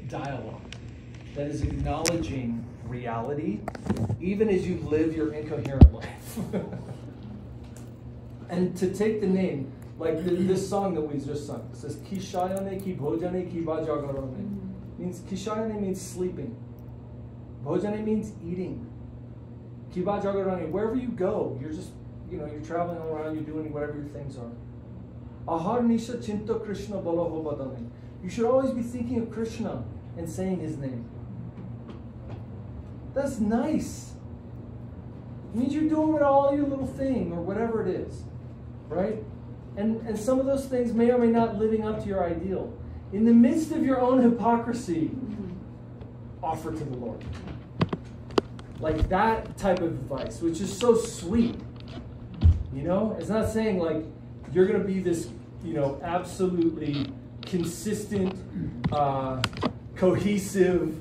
dialogue that is acknowledging reality, even as you live your incoherent life. And to take the name, like this song that we just sung, it says, Kishayane ki bhojane ki vajagarone. Means Kishayane means sleeping. Bhojane means eating. Ki vajagarone, wherever you go, you're just, you're traveling around, you're doing whatever your things are. Ahar nisha chinta Krishna balaho badane. You should always be thinking of Krishna and saying his name. That's nice. It means you're doing with all your little thing or whatever it is, right? And some of those things may or may not living up to your ideal. In the midst of your own hypocrisy, offer to the Lord. Like that type of advice, which is so sweet. It's not saying like you're going to be this, absolutely consistent, cohesive,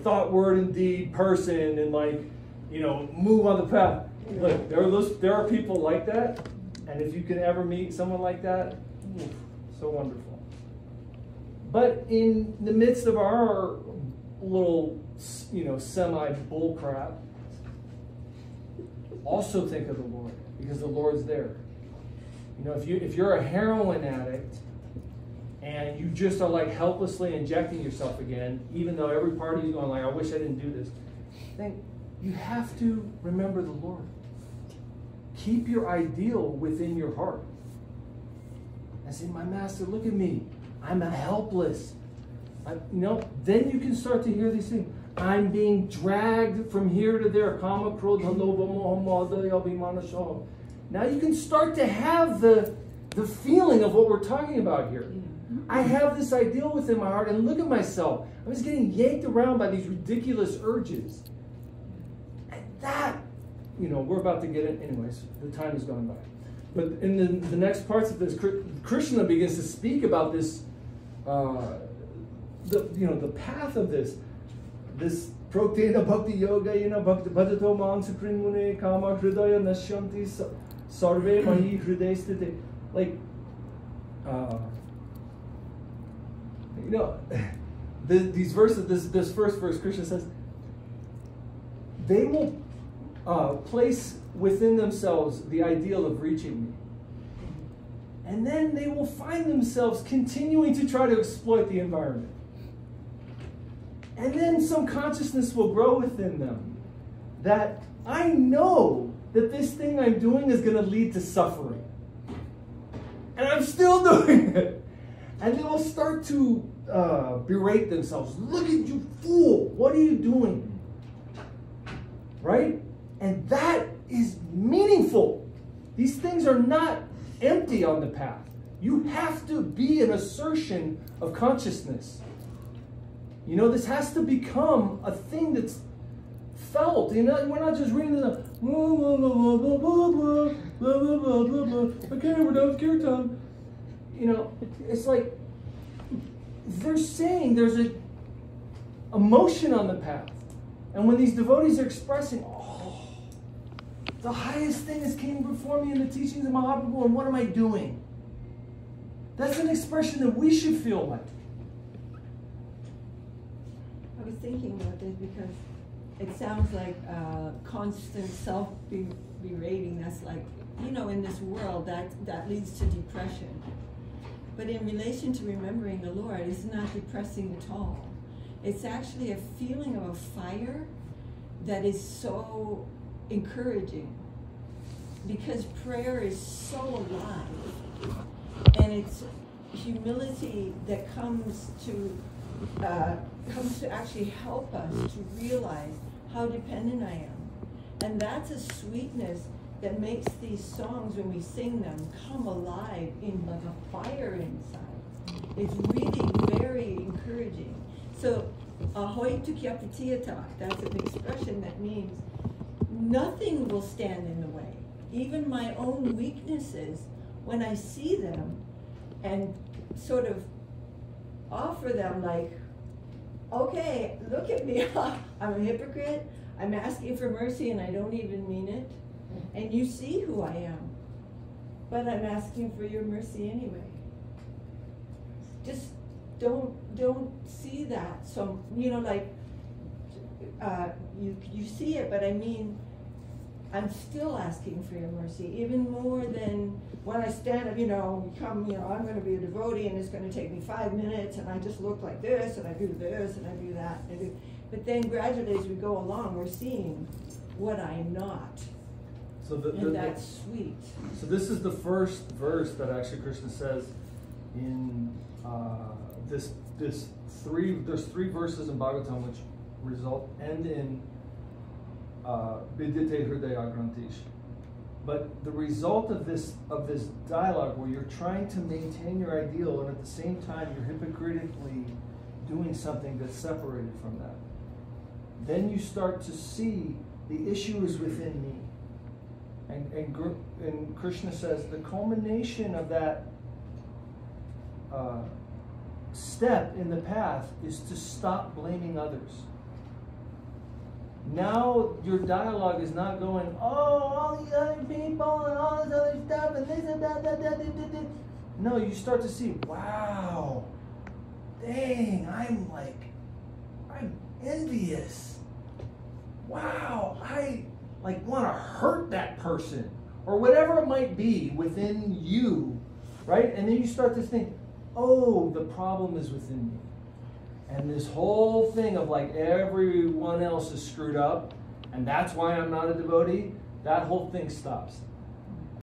thought, word, and deed person, and like, move on the path. Look, there are people like that, and if you can ever meet someone like that, so wonderful. But in the midst of our little, semi-bull crap, also think of the Lord, because the Lord's there. If you're a heroin addict, and you just are like helplessly injecting yourself again, even though every part of you going like, I wish I didn't do this. Then you have to remember the Lord. Keep your ideal within your heart. And say, my master, look at me. I'm helpless. Then you can start to hear these things. I'm being dragged from here to there. Now you can start to have the feeling of what we're talking about here. I have this ideal within my heart, and look at myself. I'm just getting yanked around by these ridiculous urges. And that, we're about to get it. Anyways, the time has gone by. But in the next parts of this, Krishna begins to speak about this, the path of this Praktena Bhakti Yoga, Bhakti Bhajato Mansukrin Mune Kama Hridaya Nashyanti Sarve Mahi Hriday Sthite. Like, these verses, this first verse, Krishna says, they will place within themselves the ideal of reaching me. And then they will find themselves continuing to try to exploit the environment. And then some consciousness will grow within them that I know that this thing I'm doing is going to lead to suffering. And I'm still doing it. And they will start to berate themselves. Look at you, fool. What are you doing? Right? And that is meaningful. These things are not empty on the path. You have to be an assertion of consciousness. This has to become a thing that's felt. We're not just reading the blah, blah, blah, blah, blah, blah, blah, blah, blah, blah. Okay, we're done with kirtan. It's like they're saying there's a emotion on the path. And when these devotees are expressing, the highest thing is came before me in the teachings of Mahaprabhu, and what am I doing? That's an expression that we should feel like. I was thinking about this because it sounds like constant self-berating. That's like, in this world, that leads to depression. But in relation to remembering the Lord, it's not depressing at all. It's actually a feeling of a fire that is so encouraging, because prayer is so alive, and it's humility that comes to actually help us to realize how dependent I am. And that's a sweetness that makes these songs, when we sing them, come alive in like a fire inside. It's really very encouraging. So, ahoy tukyapatiyata, that's an expression that means nothing will stand in the way. Even my own weaknesses, when I see them and sort of offer them like, okay, look at me, I'm a hypocrite, I'm asking for mercy and I don't even mean it. And you see who I am, but I'm asking for your mercy anyway. Just don't see that. So, you know, like, you see it, but I mean, I'm still asking for your mercy, even more than when I stand up, you know, I'm going to be a devotee and it's going to take me 5 minutes and I just look like this and I do this and I do that. But then gradually as we go along, we're seeing what I'm not. So and that's sweet. So this is the first verse that actually Krishna says in there's 3 verses in Bhagavatam which end in Vidyate Hridaya Grantish. But the result of this dialogue where you're trying to maintain your ideal and at the same time you're hypocritically doing something that's separated from that, then you start to see the issue is within me. And Krishna says the culmination of that step in the path is to stop blaming others. Now your dialogue is not going, oh, all these other people and all this other stuff and this and that. No, you start to see, wow, dang, I'm envious. Wow, I want to hurt that person or whatever it might be within you, right? And then you start to think, oh, the problem is within me. And this whole thing of everyone else is screwed up and that's why I'm not a devotee, that whole thing stops.